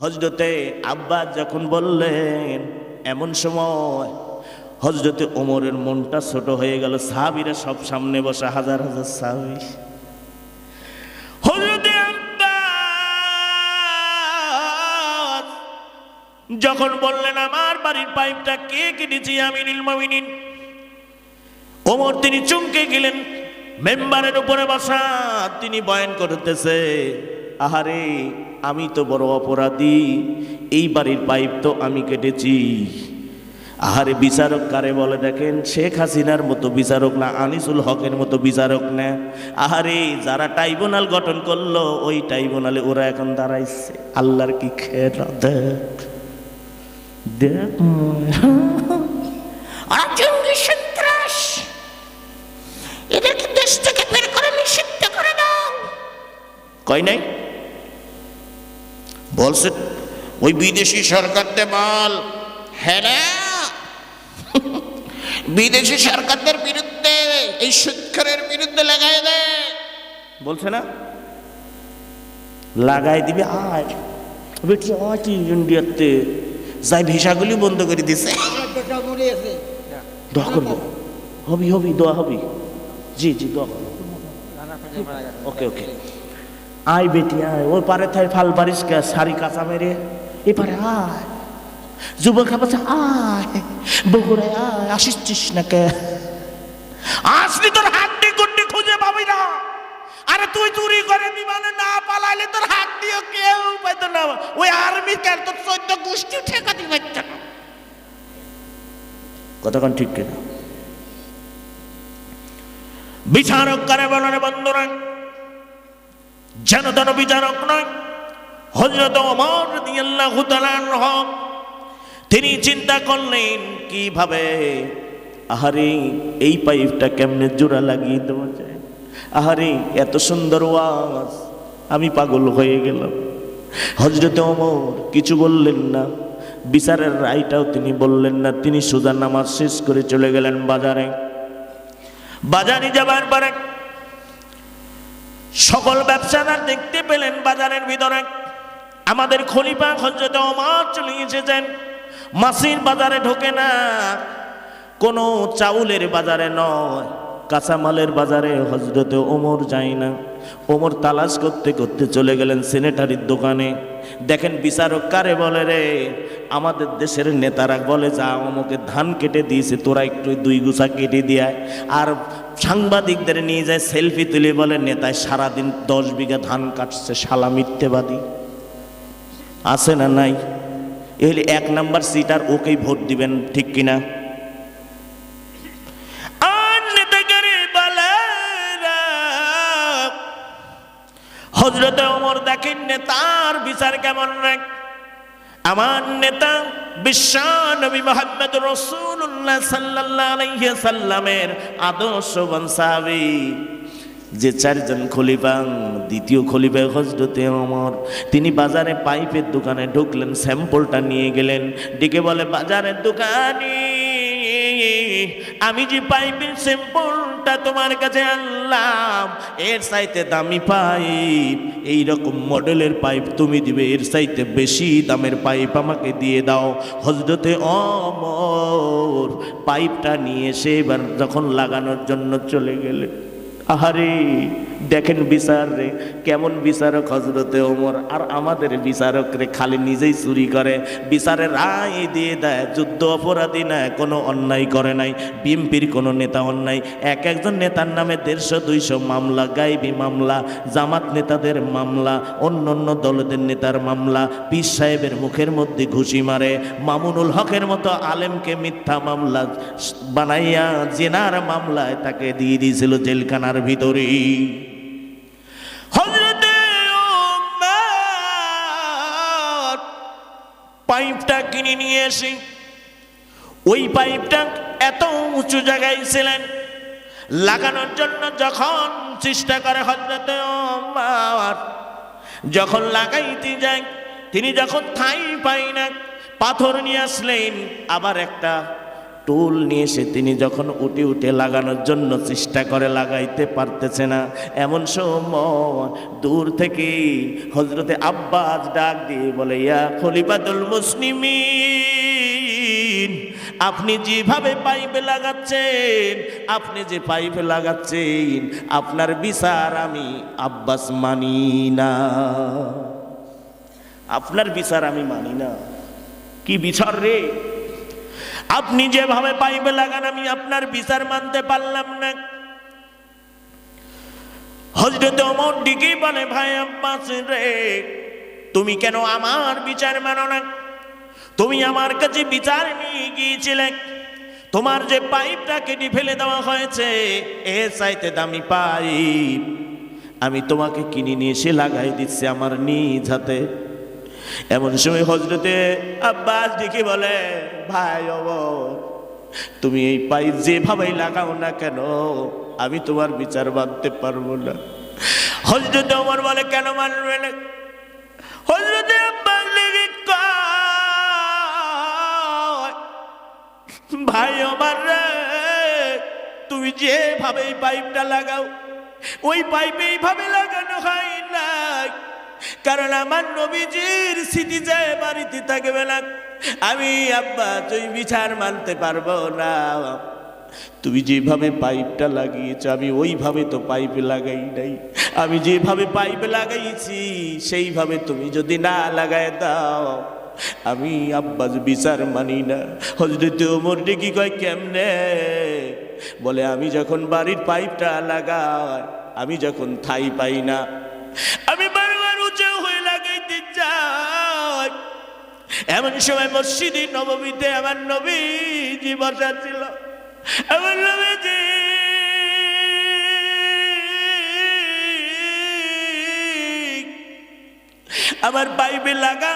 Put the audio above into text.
হযরতে আব্বাস যখন বললেন, এমন সময় হযরতে ওমরের মনটা ছোট হয়ে গেল। সাহাবীরা সব সামনে বসা, হাজার হাজার সাহাবী। হযরতে আব্বাস যখন বললেন, আমার বাড়ির পাইপটা কে কেটেছে? আমিনুল মুমিনিন ওমর তিনি চমকে গেলেন। মেম্বারের উপরে বসা, তিনি বয়ান করতেছে, আহারে আমি তো বড় অপরাধী, এই বাড়ির পাইপ তো আমি কেটেছি। আহারে বিচারক কারে বলে দেখেন, শেখ হাসিনার মতো বিচারক না, আনিসুল হকের মতো বিচারক না। আহারে যারা ট্রাইব্যুনাল গঠন করলো, ওই ট্রাইব্যুনালে ওরা এখন দাঁড়াইছে। আল্লাহর কি খেলা দেখ দেখ, জঙ্গি সন্ত্রাস, এদেরকে দেশ থেকে বের করে নিষিদ্ধ করে দাও। কয় নাই বলছে ওই বিদেশি সরকারদের বল, হ্যাঁ বিদেশি সরকারদের বিরুদ্ধে, এই সুৎখরের বিরুদ্ধে লাগাই দেয়। বলছে না লাগাই দিবে। আয় বেটি আয় ইন্ডিয়াতে যাই, ভিসাগুলি বন্ধ করে দিছে। দোয়া করবো, হবি হবি দোয়া হবি। জি জি দোয়া করবো। ওকে ওকে আয় বেটি আয়, ওই পারে থাই ফাল বারিশ কে শাড়ি কাঁচা মেরে এপারে আয়। যুবকরা বলছে আয় বগুড়ায় আয়, আসিস না কে? আসলি তোর হাড্ডি গুড্ডি খুঁজে পাবি না। আরে তুই চুরি করে বিমানে না পালাইলে তোর হাত দিয়ে কেউ পাইতো না। ওই আর্মি কেন তোর 14 গোষ্ঠী ঠেকা দিবে না। কতক্ষণ ঠিক কিনা? বিচারক কারে বলে বন্ধুরা, যেন তেন বিচারক নয়। হযরত ওমর রাদিয়াল্লাহু তাআলা আনহু তিনি চিন্তা করলেন কিভাবে আহারে এই পাইপটা কেমনে জোড়া লাগিয়ে দেওয়া যায়। আহারে এত সুন্দর ওয়াজ, আমি পাগল হয়ে গেলাম। হযরত ওমর কিছু বললেন না, বিচারের রায়টাও তিনি বললেন না। তিনি সুজা নামাজ শেষ করে চলে গেলেন বাজারে। বাজারে যাবার পরে সকল ব্যবসাদার দেখতে পেলেন বাজারের ভিতরে আমাদের খলিফা হযরত ওমর চলে এসেছেন। মাছের বাজারে ঢোকে না, কোনো চাউলের বাজারে নয়, কাঁচামালের বাজারে হযরত ওমর যায় না। ওমর তালাশ করতে করতে চলে গেলেন স্যানিটারির দোকানে। দেখেন বিচারক কারে বলে রে, আমাদের দেশের নেতারা বলে যা অমুকে ধান কেটে দিয়েছে, তোরা একটু 2 গুছা কেটে দিয়ে। আর সাংবাদিকদের নিয়ে যায় সেলফি তুলে, বলে নেতায় সারাদিন 10 বিঘা ধান কাটছে। শালা মিথ্যেবাদী আছে না নাই? এহলে 1 নাম্বার সিটার, ওকেই ভোট দিবেন, ঠিক কিনা? হযরত ওমর দেখেন নেতার বিচার কেমন রে। আমার নেতা বিশ্ব নবী মুহাম্মদ রাসূলুল্লাহ সাল্লাল্লাহু আলাইহি সাল্লামের আদর্শবান সাহাবী, যে 4 জন খলিফা, দ্বিতীয় খলিফা হযরত ওমর। তিনি বাজারে পাইপের দোকানে ঢুকলেন, স্যাম্পলটা নিয়ে গেলেন, ডেকে বলে বাজারের দোকানি, আমি যে পাইপের স্যাম্পলটা তোমার কাছে আনলাম, এর চাইতে দামি পাইপ, এই রকম মডেলের পাইপ তুমি দিবে, এর চাইতে বেশি দামের পাইপ আমাকে দিয়ে দাও। হযরতে ওমর পাইপটা নিয়ে এসে এবার যখন লাগানোর জন্য চলে গেলেন, আহারে দেখেন বিচার রে, কেমন বিচারক হযরতে ওমর। আর আমাদের বিচারক রে খালি নিজেই চুরি করে, বিচারের রায় দিয়ে দেয়। যুদ্ধ অপরাধী না, কোনো অন্যায় করে নাই। বিএনপির কোনো নেতা অন্যায়, একজন নেতার নামে 150-200 মামলা, গায়েবী মামলা, জামাত নেতাদের মামলা, অন্য অন্য দলদের নেতার মামলা, পীর সাহেবের মুখের মধ্যে ঘুষি মারে, মামুনুল হকের মতো আলেমকে মিথ্যা মামলা বানাইয়া জেনার মামলায় তাকে দিয়ে দিয়েছিল জেলখানার ভিতরে। হযরতে ওমর পাইপটা কিনে নিয়ে এসে ওই পাইপটা এত উঁচু জায়গায় ছিলেন, লাগানোর জন্য যখন চেষ্টা করে হযরতে ওমর, যখন লাগাইতে যায় তিনি যখন ঠাঁই পাই না, পাথর নিয়ে আসলেন, আবার একটা টুল নিয়ে এসে তিনি যখন উঠে উঠে লাগানোর জন্য চেষ্টা করে, লাগাইতে পারতেছে না। এমন সময় দূর থেকে হযরতে আব্বাস ডাক দিয়ে বলে, ইয়া খলিফাতুল মুসলিমিন, আপনি যেভাবে পাইপে লাগাচ্ছেন, আপনি যে পাইপে লাগাচ্ছেন, আপনার বিচার আমি আব্বাস মানি না, আপনার বিচার আমি মানি না। কি বিচার রে? আপনি যেভাবে পাইপে লাগান আমি আপনার বিচার মানতে পারলাম না। হযরত ওমর দিকে বলে, ভাই আব্বাস রে, তুমি কেন আমার বিচার মানো না? তুমি আমার কাছে বিচার নিয়ে গিয়েছিলে, তোমার যে পাইপটা কেটে ফেলে দেওয়া হয়েছে, এর চাইতে দামি পাইপ আমি তোমাকে কিনে নিয়ে এসে লাগাই দিচ্ছি আমার নিজ হাতে। এমন সময় হযরতে আব্বাস ডেকে বলে, ভাই ওমর, তুমি এই পাইপ যেভাবেই লাগাও না কেন আমি তোমার বিচার মানতে পারবো না। হযরতে ওমর বলে, কেন মানবে না? হযরতে আব্বাস ডেকে কয়, ভাই ওমর রে, তুমি যেভাবে এই পাইপটা লাগাও, ওই পাইপে এইভাবে লাগানো হয় না, কারণ আমার নবীজির স্মৃতি যে বাড়িতে থাকবে না। আমি আব্বাস ওই বিচার মানতে পারবো না। তুমি যেভাবে পাইপটা লাগিয়েছো আমি ওইভাবে তো পাইপে লাগাই নাই, আমি যেভাবে পাইপে লাগাইছি সেইভাবে তুমি যদি না লাগাই দাও আমি আব্বাস বিচার মানি না। হযরত ওমর কি কয়, কেমনে? বলে, আমি যখন বাড়ির পাইপটা লাগাই, আমি যখন ঠাই পাই না, আমি বারবার উঁচু হয়ে লাগাইতে চাই। এমন সময় মসজিদে নববীতে আমার নবীজি বসা ছিল। আমার নবীজি আমার পাইপে লাগা